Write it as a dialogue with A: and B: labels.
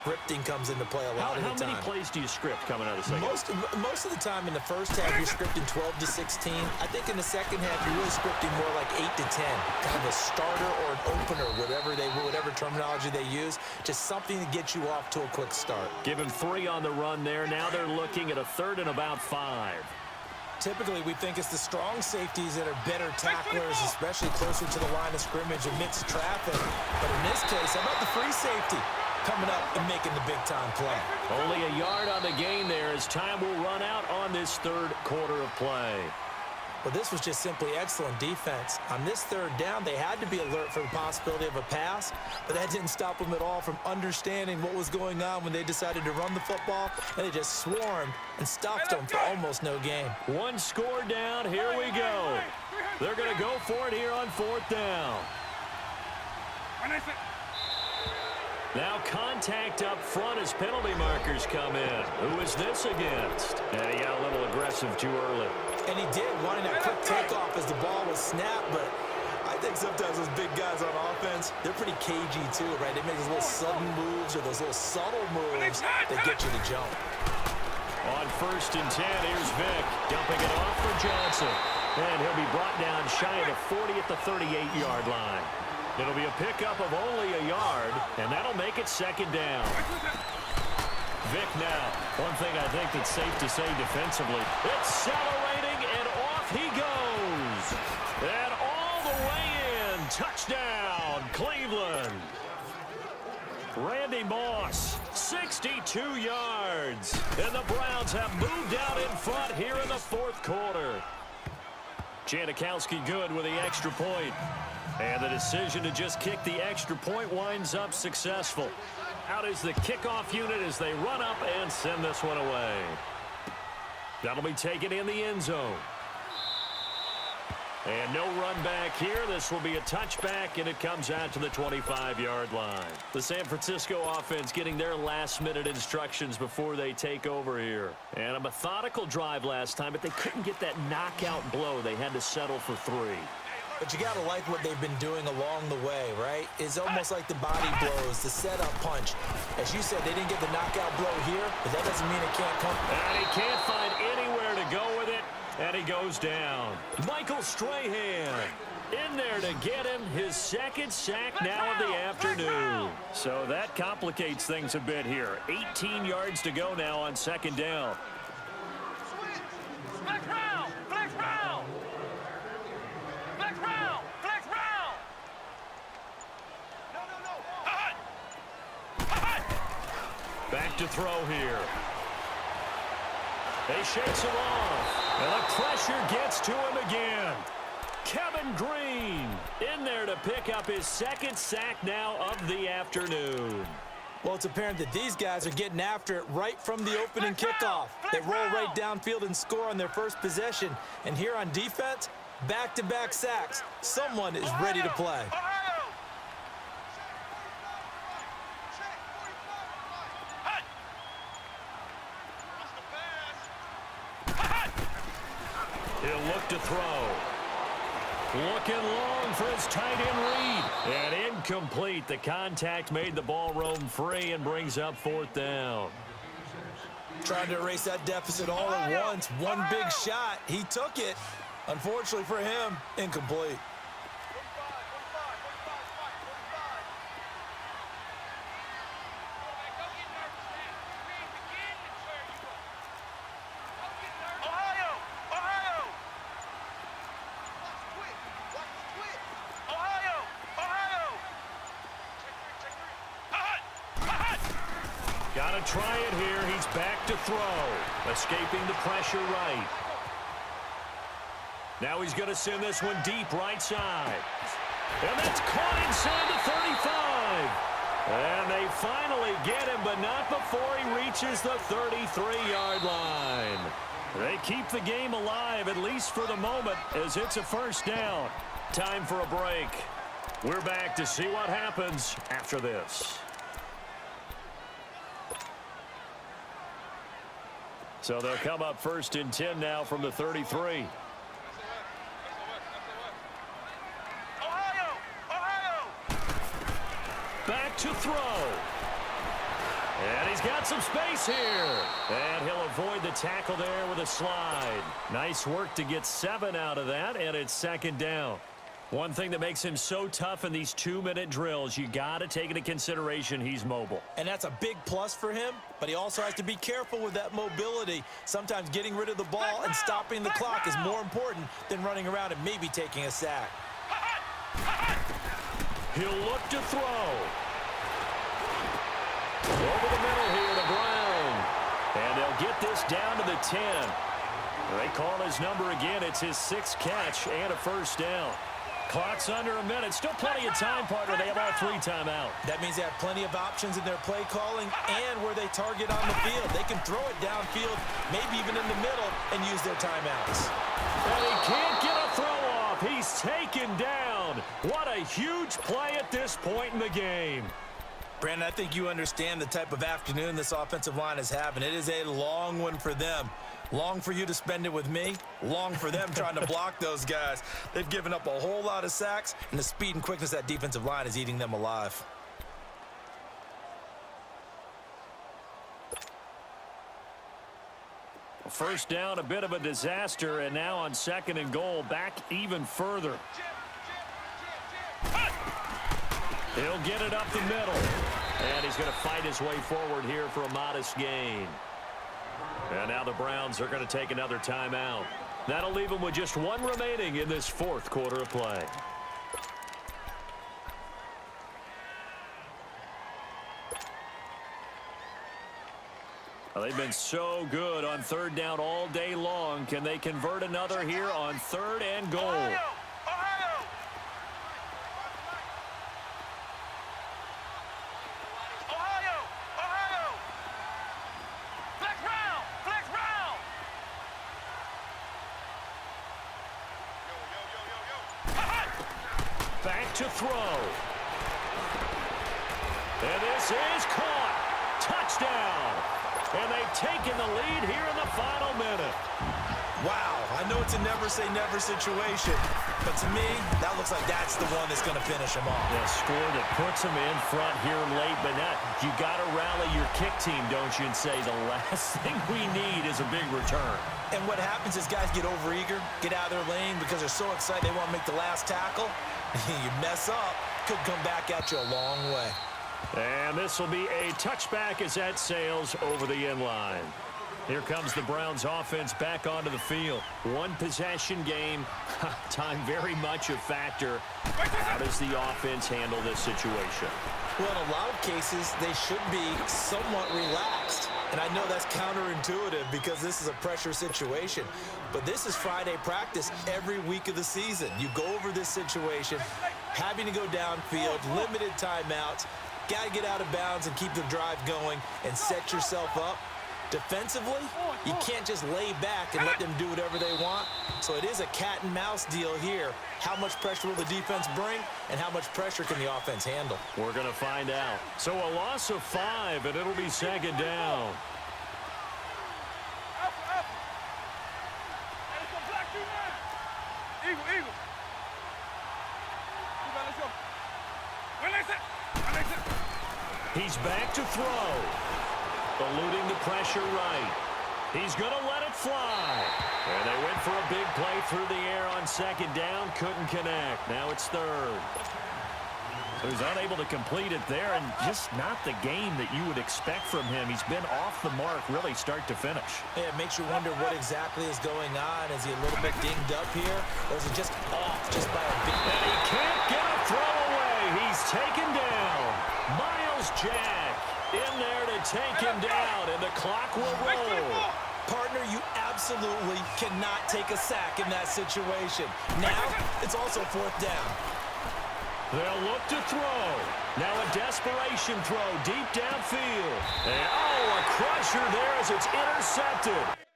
A: Scripting comes into play a lot of the time.
B: How many plays do you script coming out of the second?
A: Most of the time in the first half, you're scripting 12 to 16. I think in the second half, you're really scripting more like 8 to 10. Kind of a starter or an opener, whatever terminology they use. Just something to get you off to a quick start.
B: Give him 3 on the run there. Now they're looking at a 3rd and about 5.
A: Typically, we think it's the strong safeties that are better tacklers, especially closer to the line of scrimmage amidst traffic. But in this case, how about the free safety coming up and making the big-time play?
B: Only a yard on the gain there as time will run out on this 3rd quarter of play.
A: Well, this was just simply excellent defense. On this 3rd down, they had to be alert for the possibility of a pass, but that didn't stop them at all from understanding what was going on when they decided to run the football, and they just swarmed and stuffed them for almost no gain.
B: 1 score down. Here we go. They're going to go for it here on 4th down. Now contact up front as penalty markers come in. Who is this against? And he got a little aggressive too early.
A: And he did, wanting that quick takeoff as the ball was snapped, but I think sometimes those big guys on offense, they're pretty cagey too, right? They make those little sudden moves or those little subtle moves that get you to jump.
B: On 1st and 10, here's Vick, dumping it off for Johnson. And he'll be brought down shy of the 40 at the 38-yard line. It'll be a pickup of only a yard, and that'll make it 2nd down. Vick now. One thing I think that's safe to say defensively, accelerating, and off he goes. And all the way in. Touchdown, Cleveland. Randy Moss, 62 yards. And the Browns have moved out in front here in the 4th quarter. Janikowski good with the extra point. And the decision to just kick the extra point winds up successful. Out is the kickoff unit as they run up and send this one away. That'll be taken in the end zone. And no run back here. This will be a touchback, and it comes out to the 25-yard line. The San Francisco offense getting their last-minute instructions before they take over here. And a methodical drive last time, but they couldn't get that knockout blow. They had to settle for 3.
A: But you got to like what they've been doing along the way, right? It's almost like the body blows, the setup punch. As you said, they didn't get the knockout blow here, but that doesn't mean it can't come.
B: And he can't find anywhere to go with it, and he goes down. Michael Strahan in there to get him his 2nd sack now of the afternoon. So that complicates things a bit here. 18 yards to go now on 2nd down. Back to throw here. They shakes him off. And the pressure gets to him again. Kevin Green in there to pick up his 2nd sack now of the afternoon.
A: Well, it's apparent that these guys are getting after it right from the opening kickoff. They roll right downfield and score on their first possession. And here on defense, back-to-back sacks. Someone is ready to play.
B: He'll look to throw. Looking long for his tight end read. And incomplete. The contact made the ball roam free and brings up 4th down.
A: Trying to erase that deficit all at once. One big shot. He took it. Unfortunately for him, incomplete.
B: Got to try it here. He's back to throw. Escaping the pressure right. Now he's going to send this one deep right side. And that's caught inside the 35. And they finally get him, but not before he reaches the 33-yard line. They keep the game alive, at least for the moment, as it's a 1st down. Time for a break. We're back to see what happens after this. So they'll come up 1st and 10 now from the 33. Back to throw. And he's got some space here. And he'll avoid the tackle there with a slide. Nice work to get 7 out of that, and it's second down. One thing that makes him so tough in these 2-minute drills, you got to take into consideration he's mobile.
A: And that's a big plus for him, but he also has to be careful with that mobility. Sometimes getting rid of the ball and stopping the clock is more important than running around and maybe taking a sack.
B: He'll look to throw. Over the middle here to Brown. And they'll get this down to the 10. They call his number again. It's his 6th catch and a first down. Clock's under a minute. Still plenty of time, partner. They have all 3 timeouts.
A: That means they have plenty of options in their play calling and where they target on the field. They can throw it downfield, maybe even in the middle, and use their timeouts.
B: And he can't get a throw off. He's taken down. What a huge play at this point in the game.
A: Brandon, I think you understand the type of afternoon this offensive line is having. It is a long one for them. Long for you to spend it with me. Long for them trying to block those guys. They've given up a whole lot of sacks, and the speed and quickness of that defensive line is eating them alive.
B: First down, a bit of a disaster, and now on 2nd and goal, back even further. He'll get it up the middle. And he's going to fight his way forward here for a modest gain. And now the Browns are going to take another timeout. That'll leave them with just 1 remaining in this 4th quarter of play. Well, they've been so good on 3rd down all day long. Can they convert another here on 3rd and goal? Back to throw. And this is caught. Touchdown. And they've taken the lead here in the final minute.
A: Wow, I know it's a never-say-never situation, but to me, that looks like that's the one that's going to finish him off.
B: A score that puts him in front here late, but now you got to rally your kick team, don't you, and say the last thing we need is a big return.
A: And what happens is guys get overeager, get out of their lane because they're so excited they want to make the last tackle. You mess up, could come back at you a long way.
B: And this will be a touchback as that sails over the end line. Here comes the Browns offense back onto the field. 1 possession game. Time very much a factor. How does the offense handle this situation?
A: Well, in a lot of cases, they should be somewhat relaxed. And I know that's counterintuitive because this is a pressure situation. But this is Friday practice every week of the season. You go over this situation, having to go downfield, limited timeouts, got to get out of bounds and keep the drive going and set yourself up. Defensively, you can't just lay back and let them do whatever they want. So it is a cat and mouse deal here. How much pressure will the defense bring, and how much pressure can the offense handle?
B: We're going to find out. So a loss of 5, and it'll be 2nd down. He's back to throw. Eluding the pressure right. He's going to let it fly. And they went for a big play through the air on 2nd down. Couldn't connect. Now it's 3rd. So he's unable to complete it there, and just not the game that you would expect from him. He's been off the mark really start to finish.
A: Yeah, it makes you wonder what exactly is going on. Is he a little bit dinged up here, or is it just off just by a bit?
B: And he can't get a throw away. He's taken down. Miles Jack in there to take him down, and the clock will roll.
A: Partner, you absolutely cannot take a sack in that situation. Now, it's also 4th down.
B: They'll look to throw. Now a desperation throw deep downfield. And, oh, a crusher there as it's intercepted.